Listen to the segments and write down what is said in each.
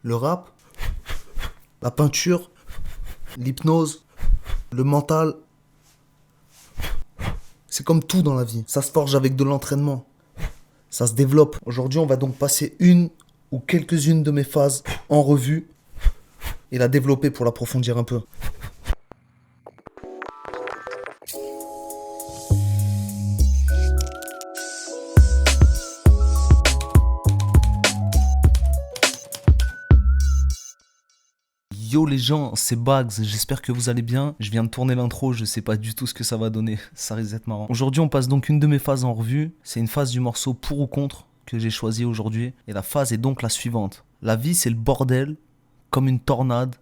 Le rap, la peinture, l'hypnose, le mental, c'est comme tout dans la vie. Ça se forge avec de l'entraînement. Ça se développe. Aujourd'hui, on va donc passer une ou quelques-unes de mes phases en revue et la développer pour l'approfondir un peu. Yo les gens, c'est Bags, j'espère que vous allez bien. Je viens de tourner l'intro, je sais pas du tout ce que ça va donner, ça risque d'être marrant. Aujourd'hui on passe donc une de mes phases en revue, c'est une phase du morceau Pour ou Contre que j'ai choisi aujourd'hui. Et la phase est donc la suivante. La vie c'est le bordel, comme une tornade.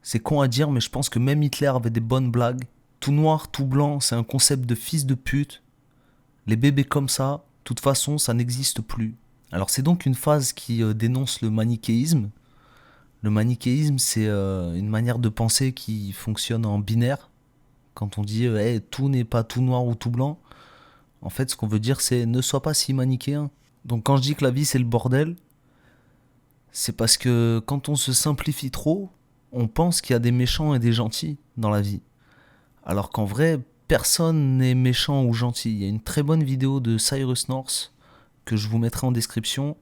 C'est con à dire mais je pense que même Hitler avait des bonnes blagues. Tout noir, tout blanc, c'est un concept de fils de pute. Les bébés comme ça, de toute façon ça n'existe plus. Alors c'est donc une phase qui dénonce le manichéisme. Le manichéisme, c'est une manière de penser qui fonctionne en binaire. Quand on dit hey, tout n'est pas tout noir ou tout blanc, en fait, ce qu'on veut dire, c'est ne sois pas si manichéen. Donc, quand je dis que la vie, c'est le bordel, c'est parce que quand on se simplifie trop, on pense qu'il y a des méchants et des gentils dans la vie. Alors qu'en vrai, personne n'est méchant ou gentil. Il y a une très bonne vidéo de Cyrus North que je vous mettrai en description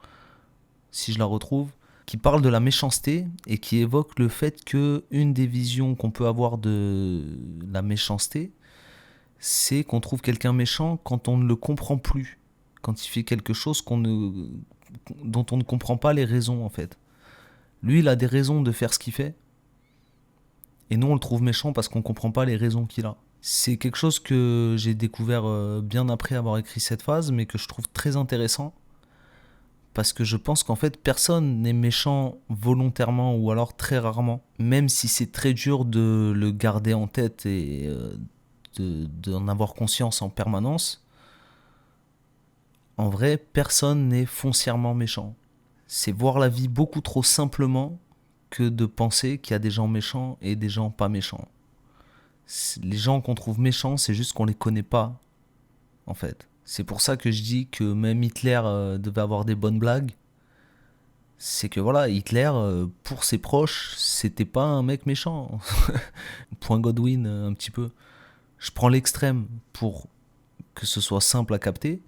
si je la retrouve, qui parle de la méchanceté et qui évoque le fait que une des visions qu'on peut avoir de la méchanceté, c'est qu'on trouve quelqu'un méchant quand on ne le comprend plus, quand il fait quelque chose dont on ne comprend pas les raisons en fait. Lui, il a des raisons de faire ce qu'il fait, et nous on le trouve méchant parce qu'on ne comprend pas les raisons qu'il a. C'est quelque chose que j'ai découvert bien après avoir écrit cette phase, mais que je trouve très intéressant. Parce que je pense qu'en fait, personne n'est méchant volontairement ou alors très rarement. Même si c'est très dur de le garder en tête et d'en avoir conscience en permanence, en vrai, personne n'est foncièrement méchant. C'est voir la vie beaucoup trop simplement que de penser qu'il y a des gens méchants et des gens pas méchants. Les gens qu'on trouve méchants, c'est juste qu'on les connaît pas, en fait. C'est pour ça que je dis que même Hitler devait avoir des bonnes blagues. C'est que voilà, Hitler, pour ses proches, c'était pas un mec méchant. Point Godwin, un petit peu. Je prends l'extrême pour que ce soit simple à capter,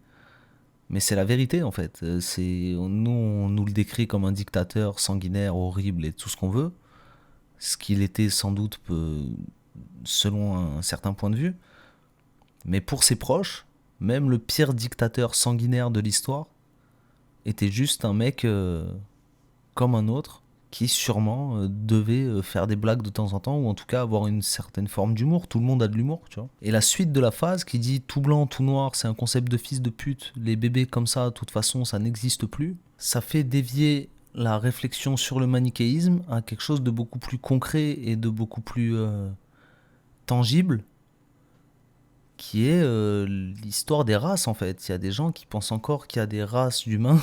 mais c'est la vérité en fait. Nous, on nous le décrit comme un dictateur sanguinaire, horrible et tout ce qu'on veut. Ce qu'il était sans doute selon un certain point de vue. Mais pour ses proches, même le pire dictateur sanguinaire de l'histoire était juste un mec comme un autre qui sûrement devait faire des blagues de temps en temps ou en tout cas avoir une certaine forme d'humour. Tout le monde a de l'humour, tu vois. Et la suite de la phase qui dit tout blanc, tout noir, c'est un concept de fils de pute, les bébés comme ça, de toute façon, ça n'existe plus. Ça fait dévier la réflexion sur le manichéisme à quelque chose de beaucoup plus concret et de beaucoup plus tangible, qui est l'histoire des races en fait. Il y a des gens qui pensent encore qu'il y a des races d'humains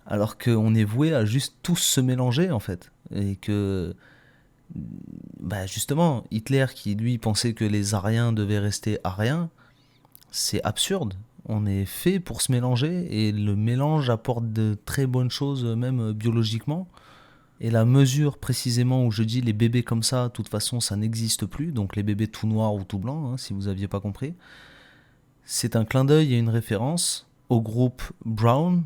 alors qu'on est voué à juste tous se mélanger en fait. Et que, bah justement, Hitler qui lui pensait que les Aryens devaient rester Aryens, c'est absurde. On est fait pour se mélanger et le mélange apporte de très bonnes choses même biologiquement. Et la mesure précisément où je dis les bébés comme ça, de toute façon ça n'existe plus, donc les bébés tout noirs ou tout blancs, hein, si vous n'aviez pas compris, c'est un clin d'œil et une référence au groupe Brown,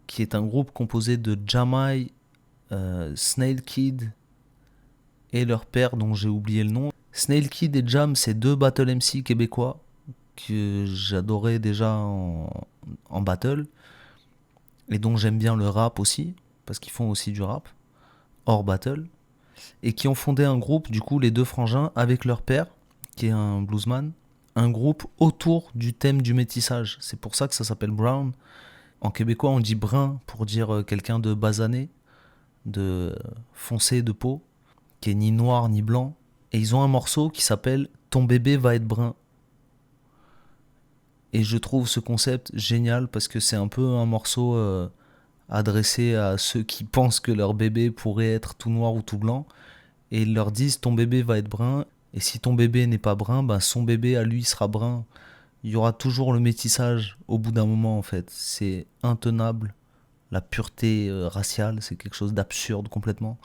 qui est un groupe composé de Jamai, Snail Kid et leur père dont j'ai oublié le nom. Snail Kid et Jam, c'est deux battle MC québécois que j'adorais déjà en battle et dont j'aime bien le rap aussi, parce qu'ils font aussi du rap hors battle, et qui ont fondé un groupe, du coup les deux frangins, avec leur père, qui est un bluesman, un groupe autour du thème du métissage. C'est pour ça que ça s'appelle Brown. En québécois, on dit brun pour dire quelqu'un de basané, de foncé de peau, qui est ni noir ni blanc. Et ils ont un morceau qui s'appelle Ton bébé va être brun. Et je trouve ce concept génial parce que c'est un peu un morceau adressé à ceux qui pensent que leur bébé pourrait être tout noir ou tout blanc. Et ils leur disent ton bébé va être brun. Et si ton bébé n'est pas brun, ben son bébé à lui sera brun. Il y aura toujours le métissage au bout d'un moment en fait. C'est intenable la pureté raciale, c'est quelque chose d'absurde complètement.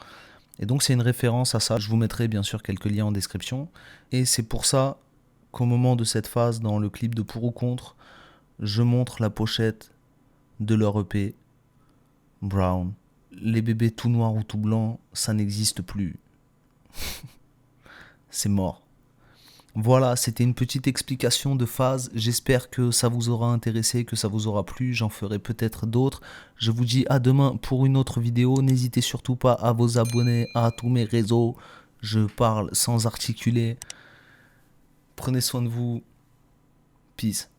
Et donc c'est une référence à ça. Je vous mettrai bien sûr quelques liens en description. Et c'est pour ça qu'au moment de cette phase, dans le clip de Pour ou Contre, je montre la pochette de leur EP, Brown. Les bébés tout noirs ou tout blancs, ça n'existe plus. C'est mort. Voilà, c'était une petite explication de phase. J'espère que ça vous aura intéressé, que ça vous aura plu. J'en ferai peut-être d'autres. Je vous dis à demain pour une autre vidéo. N'hésitez surtout pas à vous abonner à tous mes réseaux. Je parle sans articuler. Prenez soin de vous. Peace.